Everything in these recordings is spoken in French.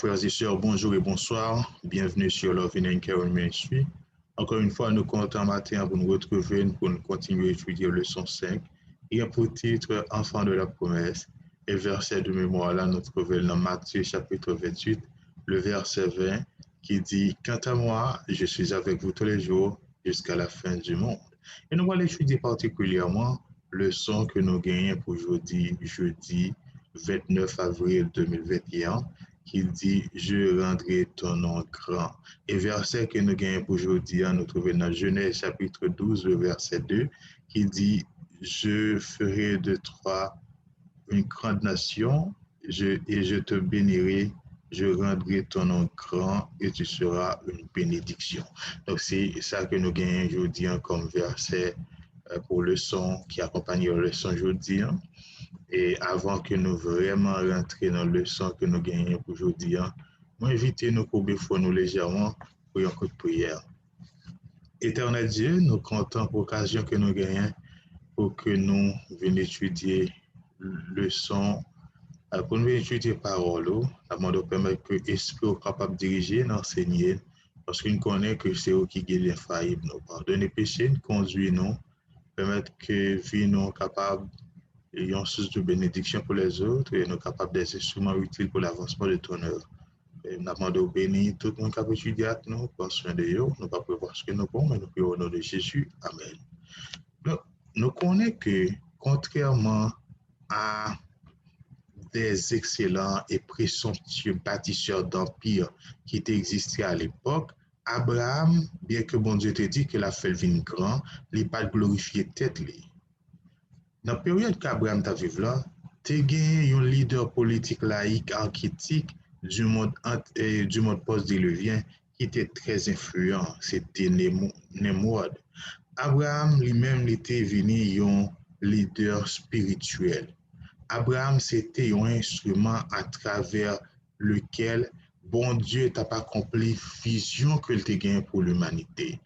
frères et sœurs, bonjour et bonsoir. Bienvenue sur Love in Carol Ministry. Encore une fois, nous comptons matin pour nous retrouver pour nous continuer à étudier leçon 5. Il y a pour titre Enfant de la promesse. Et verset de mémoire là, nous trouvons dans Matthieu chapitre 28, le verset 20, qui dit « Quant à moi, je suis avec vous tous les jours jusqu'à la fin du monde. » Et nous allons étudier particulièrement le leçon que nous gagnons pour jeudi 29 avril 2021, qui dit « Je rendrai ton nom grand ». Et verset que nous gagnons pour aujourd'hui, nous trouvons dans Genèse chapitre 12, le verset 2, qui dit « Je ferai de toi une grande nation et je te bénirai, je rendrai ton nom grand et tu seras une bénédiction ». Donc c'est ça que nous gagnons aujourd'hui comme verset pour le leçon qui accompagne la leçon aujourd'hui. Et avant que nous vraiment rentrions dans le leçon que nous gagnons pour aujourd'hui, moi invite nous pour nous légèrement pour un coup de prière. Éternel Dieu, nous comptons pour l'occasion que nous gagnons pour que nous venions étudier le leçon, pour nous étudier parole, avant de permettre que l'Esprit soit capable de diriger, d'enseigner, parce qu'on connaît que c'est eux qui est infaillible. Nous pardonner péché, nous conduire nous, permettre que vie nous capable et une source de bénédiction pour les autres et nous capables des instruments utiles pour l'avancement de ton œuvre. Et nous demandons béni tout le monde qui a étudié avec nous, prends soin de eux, nous ne pouvons pas prévoir ce que nous pouvons, mais nous prions au nom de Jésus. Amen. Donc, nous connaissons que, contrairement à des excellents et présomptueux bâtisseurs d'empire qui existaient à l'époque, Abraham, bien que bon Dieu te dit que la fait vin grand, il n'a pas glorifié tête. Dans la période qu'Abraham t'a vécu là, tu as gagné un leader politique laïque archétype du monde post-diluvien qui était très influent, c'était Nemrod. Abraham lui-même était venu un leader spirituel. Abraham, c'était un instrument à travers lequel bon Dieu t'a pas accompli vision que tu as gagné pour l'humanité.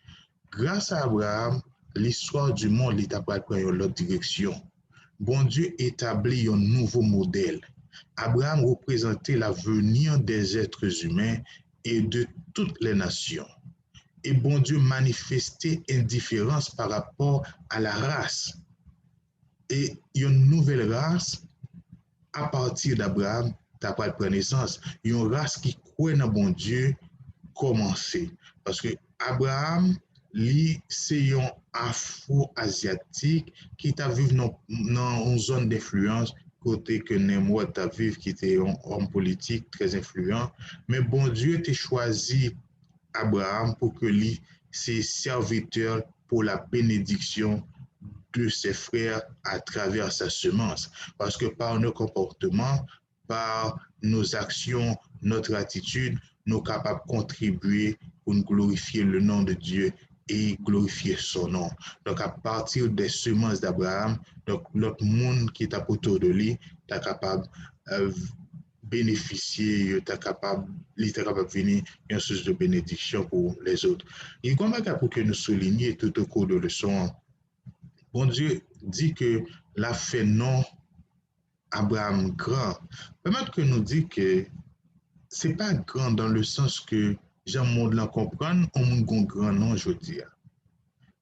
Grâce à Abraham, l'histoire du monde est après prendre l'autre direction. Bon Dieu établit un nouveau modèle. Abraham représentait l'avenir des êtres humains et de toutes les nations. Et bon Dieu manifestait indifférence par rapport à la race. Et une nouvelle race, à partir d'Abraham, t'as pas de naissance. Une race qui croit dans bon Dieu, commencer. Parce que Abraham, lui, c'est un afro-asiatique qui t'a vécu dans une zone d'influence, côté que Nemrod t'a vécu, qui était un homme politique très influent. Mais bon Dieu t'a choisi Abraham pour que lui, ses serviteurs pour la bénédiction de ses frères à travers sa semence. Parce que par nos comportements, par nos actions, notre attitude, nous sommes capables de contribuer pour nous glorifier le nom de Dieu et glorifier son nom. Donc, à partir des semences d'Abraham, donc l'autre monde qui est autour de lui, est capable de bénéficier, il est capable de venir une source de bénédiction pour les autres. Il y a pour que nous soulignions tout au cours de leçon. Bon Dieu dit que la fait non Abraham grand. Permettre que nous dit que c'est pas grand dans le sens que Jean monde la comprendre, on moun grand non je dis.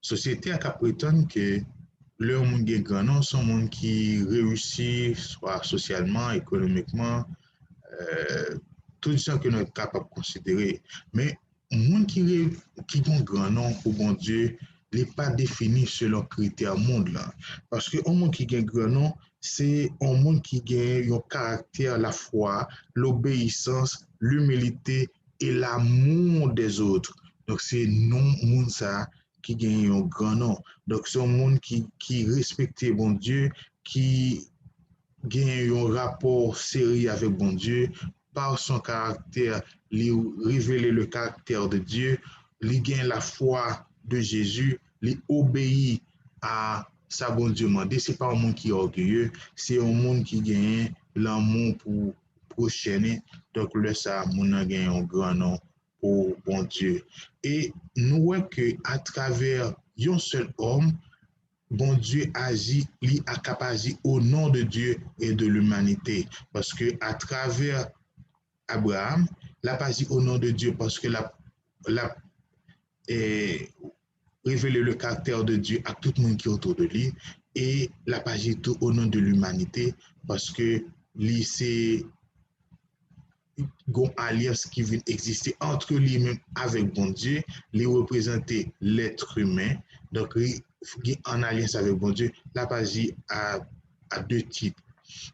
Société a prétendre que le monde grand non sont monde qui réussit soit socialement, économiquement, tout ça que nous sommes capables de considérer. Mais monde qui grand nom pour bon Dieu n'est pas défini selon critères monde là. Parce que un monde qui gagne grand nom, c'est un monde qui gagne un caractère, la foi, l'obéissance, l'humilité et l'amour des autres. Donc c'est non monde ça qui gagne un grand nom. Donc c'est un monde qui respecte bon Dieu, qui gagne un rapport sérieux avec bon Dieu, par son caractère, lui révéler le caractère de Dieu, lui gagne la foi de Jésus, lui obéit à sa bon Dieu mandé. Ce n'est pas un monde qui est orgueilleux, c'est un monde qui gagne l'amour pour prochainer. Donc, là, ça, mon a gagné un grand nom pour bon Dieu. Et nous voyons qu'à travers un seul homme, bon Dieu agit, lui a capacité au nom de Dieu et de l'humanité. Parce que à travers Abraham, la pas dit au nom de Dieu parce que la révéler le caractère de Dieu à tout le monde qui est autour de lui et la pas dit tout au nom de l'humanité parce que lui c'est une alliance qui vient exister entre lui-même avec bon Dieu, les représenter l'être humain, donc en alliance avec bon Dieu, la pas dit à deux types.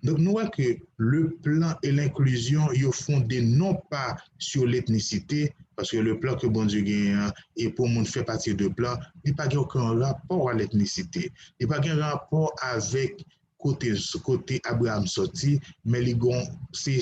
Donc, nous voyons que le plan et l'inclusion, ils sont fondés non pas sur l'ethnicité, parce que le plan que bon Dieu gagne et pour monde fait partie de plan, il n'y a pas aucun rapport à l'ethnicité. Il n'y a pas aucun rapport avec côté Abraham sorti, mais c'est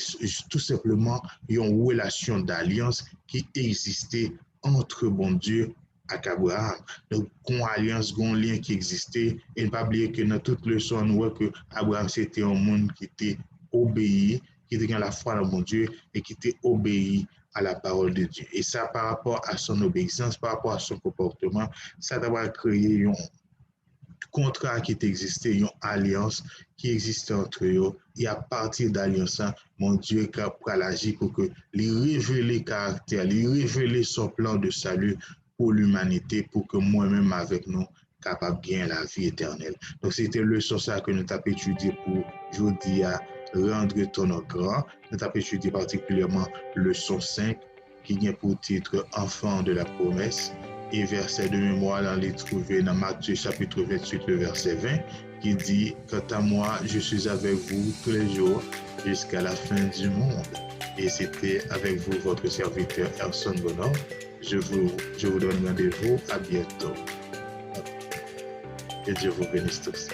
tout simplement une relation d'alliance qui existait entre bon Dieu avec Abraham. Donc, une alliance, un lien qui existait, et ne pas oublier que dans toute leçon, nous voyons que Abraham, c'était un monde qui était obéi, qui était dans la foi dans mon Dieu, et qui était obéi à la parole de Dieu. Et ça, par rapport à son obéissance, par rapport à son comportement, ça doit créer un contrat qui existait, une alliance qui existait entre eux. Et à partir d'alliance, mon Dieu pour agir pour que les révéler caractère, les révéler son plan de salut pour l'humanité, pour que moi-même avec nous, capable de gagner la vie éternelle. Donc, c'était le leçon ça que nous avons étudié pour aujourd'hui à rendre ton grand. Nous avons étudié particulièrement leçon 5 qui vient pour titre Enfant de la promesse. Et verset de mémoire, on les trouver dans Matthieu chapitre 28, le verset 20, qui dit « Quant à moi, je suis avec vous tous les jours jusqu'à la fin du monde. » Et c'était avec vous votre serviteur Erson Bonhomme. Je vous donne rendez-vous à bientôt. Que Dieu vous bénisse tous.